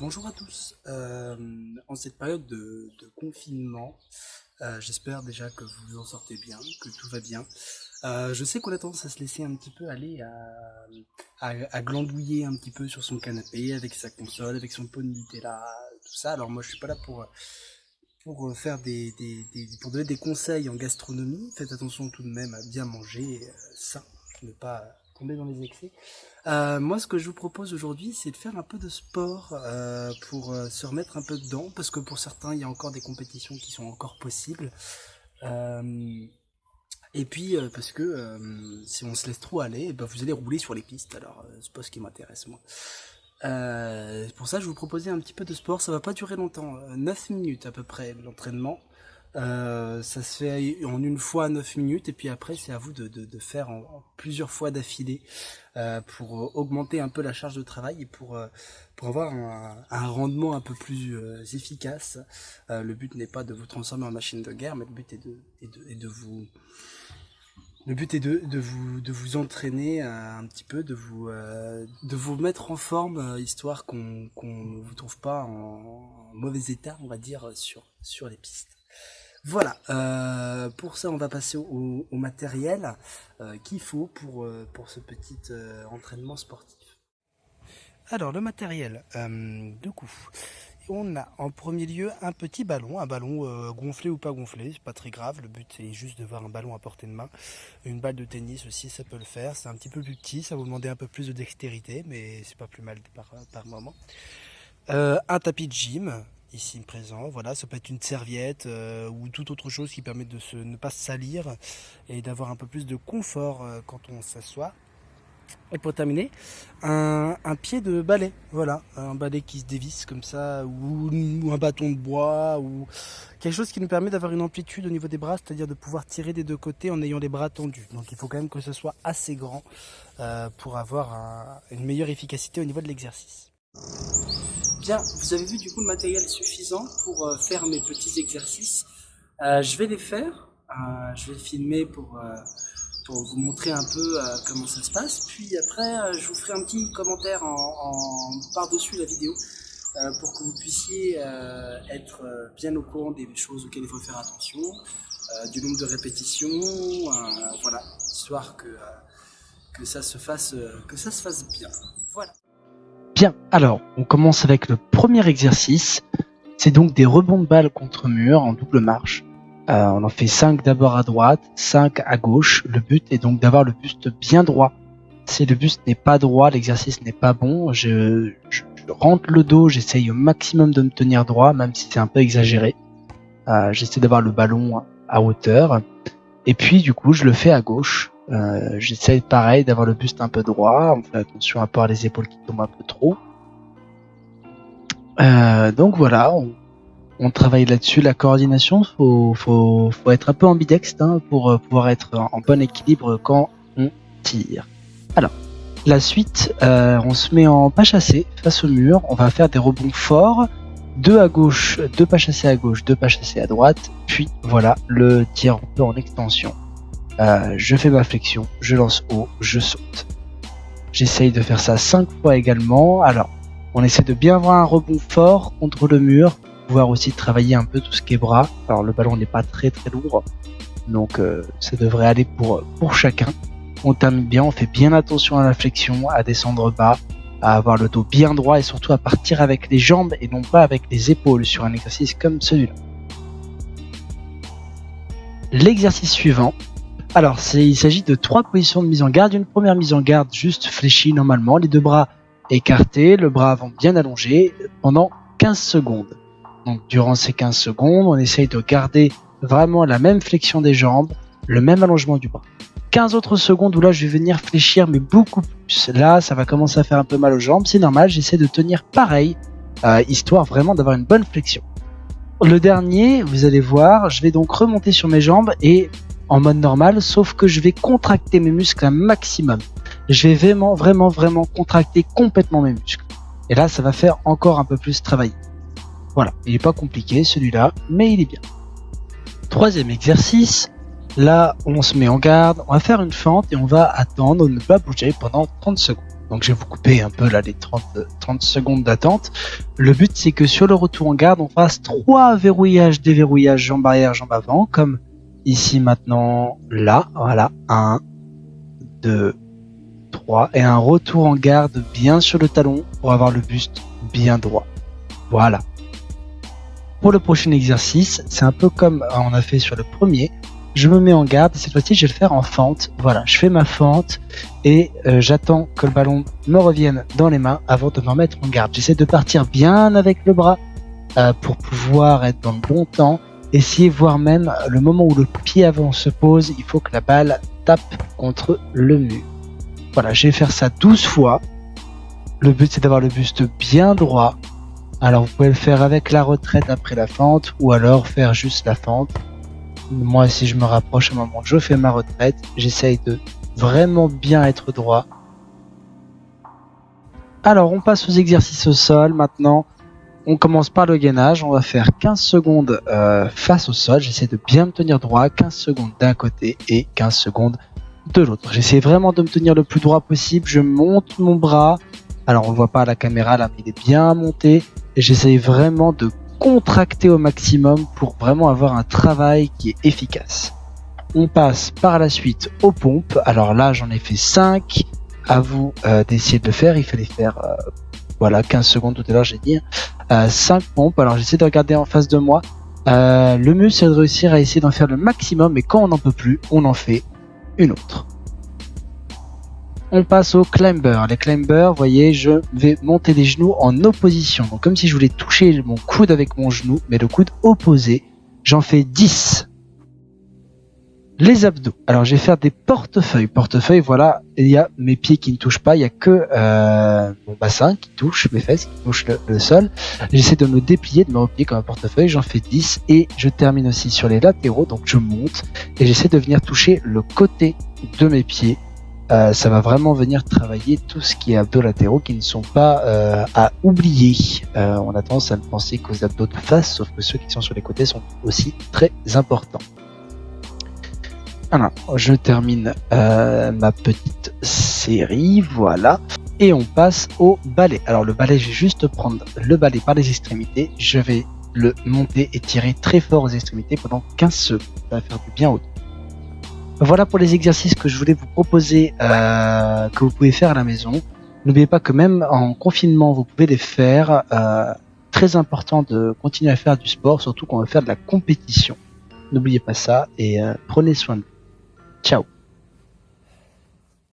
Bonjour à tous. En cette période de confinement, j'espère déjà que vous en sortez bien, que tout va bien. Je sais qu'on a tendance à se laisser un petit peu aller à glandouiller un petit peu sur son canapé avec sa console, avec son pot de Nutella, tout ça. Alors moi, je suis pas là pour faire pour donner des conseils en gastronomie. Faites attention tout de même à bien manger, sain, ne pas tomber dans les excès. Moi, ce que je vous propose aujourd'hui, c'est de faire un peu de sport pour se remettre un peu dedans, parce que pour certains, il y a encore des compétitions qui sont encore possibles. Euh, et puis, parce que si on se laisse trop aller, ben, vous allez rouler sur les pistes. Alors, c'est pas ce qui m'intéresse, moi. Pour ça, je vous proposais un petit peu de sport. Ça va pas durer longtemps, 9 minutes à peu près l'entraînement. Ça se fait en une fois 9 minutes et puis après c'est à vous de faire en plusieurs fois d'affilée pour augmenter un peu la charge de travail et pour avoir un rendement un peu plus efficace. Le but n'est pas de vous transformer en machine de guerre, mais le but est de vous de vous entraîner un petit peu, de vous mettre en forme, histoire qu'on ne vous trouve pas en mauvais état, on va dire, sur les pistes. Voilà, pour ça on va passer au matériel qu'il faut pour ce petit entraînement sportif. Alors le matériel, du coup, on a en premier lieu un ballon gonflé ou pas gonflé, c'est pas très grave, le but c'est juste de voir un ballon à portée de main. Une balle de tennis aussi, ça peut le faire, c'est un petit peu plus petit, ça va vous demander un peu plus de dextérité, mais c'est pas plus mal par moment. Un tapis de gym, ici présent, voilà, ça peut être une serviette ou toute autre chose qui permet de ne pas se salir et d'avoir un peu plus de confort quand on s'assoit. Et pour terminer, un pied de balai, voilà, un balai qui se dévisse comme ça, ou un bâton de bois, ou quelque chose qui nous permet d'avoir une amplitude au niveau des bras, c'est-à-dire de pouvoir tirer des deux côtés en ayant les bras tendus. Donc il faut quand même que ce soit assez grand pour avoir une meilleure efficacité au niveau de l'exercice. Bien, vous avez vu du coup le matériel suffisant pour faire mes petits exercices. Je vais les faire, je vais filmer pour vous montrer un peu comment ça se passe. Puis après, je vous ferai un petit commentaire par-dessus la vidéo pour que vous puissiez être bien au courant des choses auxquelles il faut faire attention, du nombre de répétitions, voilà, histoire que ça se fasse bien. Voilà. Bien, alors on commence avec le premier exercice. C'est donc des rebonds de balles contre mur en double marche. On en fait 5 d'abord à droite, 5 à gauche. Le but est donc d'avoir le buste bien droit. Si le buste n'est pas droit, l'exercice n'est pas bon. Je rentre le dos, j'essaye au maximum de me tenir droit, même si c'est un peu exagéré. J'essaie d'avoir le ballon à hauteur. Et puis du coup, je le fais à gauche. J'essaie pareil d'avoir le buste un peu droit. On fait attention à pas avoir les épaules qui tombent un peu trop. Donc voilà, on travaille là-dessus, la coordination, faut être un peu ambidextre pour pouvoir être en bon équilibre quand on tire. Alors, la suite, on se met en pas chassé face au mur, on va faire des rebonds forts, 2 à gauche, 2 pas chassés à gauche, 2 pas chassés à droite, puis voilà, le tir un peu en extension. Je fais ma flexion, je lance haut, je saute. J'essaye de faire ça 5 fois également. Alors, on essaie de bien avoir un rebond fort contre le mur, pouvoir aussi travailler un peu tout ce qui est bras. Alors le ballon n'est pas très lourd, donc ça devrait aller pour chacun. On termine bien, on fait bien attention à la flexion, à descendre bas, à avoir le dos bien droit et surtout à partir avec les jambes et non pas avec les épaules sur un exercice comme celui-là. L'exercice suivant, alors il s'agit de 3 positions de mise en garde. Une première mise en garde juste fléchie normalement, les 2 bras écartés, le bras avant bien allongé pendant 15 secondes. Donc durant ces 15 secondes, on essaye de garder vraiment la même flexion des jambes, le même allongement du bras. 15 autres secondes où là je vais venir fléchir mais beaucoup plus. Là ça va commencer à faire un peu mal aux jambes, c'est normal, j'essaie de tenir pareil, histoire vraiment d'avoir une bonne flexion. Le dernier, vous allez voir, je vais donc remonter sur mes jambes et en mode normal, sauf que je vais contracter mes muscles un maximum. Je vais vraiment contracter complètement mes muscles. Et là ça va faire encore un peu plus travailler. Voilà, il n'est pas compliqué celui-là, mais il est bien. Troisième exercice, là on se met en garde, on va faire une fente et on va attendre, ne pas bouger pendant 30 secondes. Donc je vais vous couper un peu là les 30 secondes d'attente. Le but c'est que sur le retour en garde, on fasse 3 verrouillages, déverrouillages, jambe arrière, jambe avant, comme ici maintenant, là, voilà, 1, 2, 3, et un retour en garde bien sur le talon pour avoir le buste bien droit. Voilà. Pour le prochain exercice, c'est un peu comme on a fait sur le premier. Je me mets en garde et cette fois-ci je vais le faire en fente. Voilà, je fais ma fente et j'attends que le ballon me revienne dans les mains avant de me remettre en garde. J'essaie de partir bien avec le bras pour pouvoir être dans le bon temps. Essayer, voire même le moment où le pied avant se pose, il faut que la balle tape contre le mur. Voilà, je vais faire ça 12 fois. Le but c'est d'avoir le buste bien droit. Alors vous pouvez le faire avec la retraite après la fente ou alors faire juste la fente. Moi, si je me rapproche à un moment, je fais ma retraite. J'essaye de vraiment bien être droit. Alors, on passe aux exercices au sol. Maintenant, on commence par le gainage. On va faire 15 secondes face au sol. J'essaie de bien me tenir droit. 15 secondes d'un côté et 15 secondes de l'autre. J'essaie vraiment de me tenir le plus droit possible. Je monte mon bras. Alors, on ne voit pas à la caméra là, mais il est bien monté. Et j'essaie vraiment de contracter au maximum pour vraiment avoir un travail qui est efficace. On passe par la suite aux pompes. Alors là, j'en ai fait 5. À vous d'essayer de le faire. Il fallait faire 15 secondes tout à l'heure, j'ai dit. 5 pompes. Alors j'essaie de regarder en face de moi. Le mieux, c'est de réussir à essayer d'en faire le maximum. Et quand on n'en peut plus, on en fait une autre. On passe au climber. Les climbers, vous voyez, je vais monter les genoux en opposition. Donc comme si je voulais toucher mon coude avec mon genou, mais le coude opposé. J'en fais 10. Les abdos. Alors je vais faire des portefeuilles. Portefeuille, voilà, il y a mes pieds qui ne touchent pas, il n'y a que mon bassin qui touche, mes fesses qui touchent le sol. J'essaie de me déplier, de me replier comme un portefeuille, j'en fais 10 et je termine aussi sur les latéraux, donc je monte et j'essaie de venir toucher le côté de mes pieds. Ça va vraiment venir travailler tout ce qui est abdos latéraux qui ne sont pas à oublier. On a tendance à ne penser qu'aux abdos de face, sauf que ceux qui sont sur les côtés sont aussi très importants. Voilà, je termine ma petite série, voilà. Et on passe au balai. Alors le balai, je vais juste prendre le balai par les extrémités. Je vais le monter et tirer très fort aux extrémités pendant 15 secondes. Ça va faire du bien au dos. Voilà pour les exercices que je voulais vous proposer, que vous pouvez faire à la maison. N'oubliez pas que même en confinement, vous pouvez les faire. Très important de continuer à faire du sport, surtout quand on va faire de la compétition. N'oubliez pas ça et prenez soin de vous. Ciao.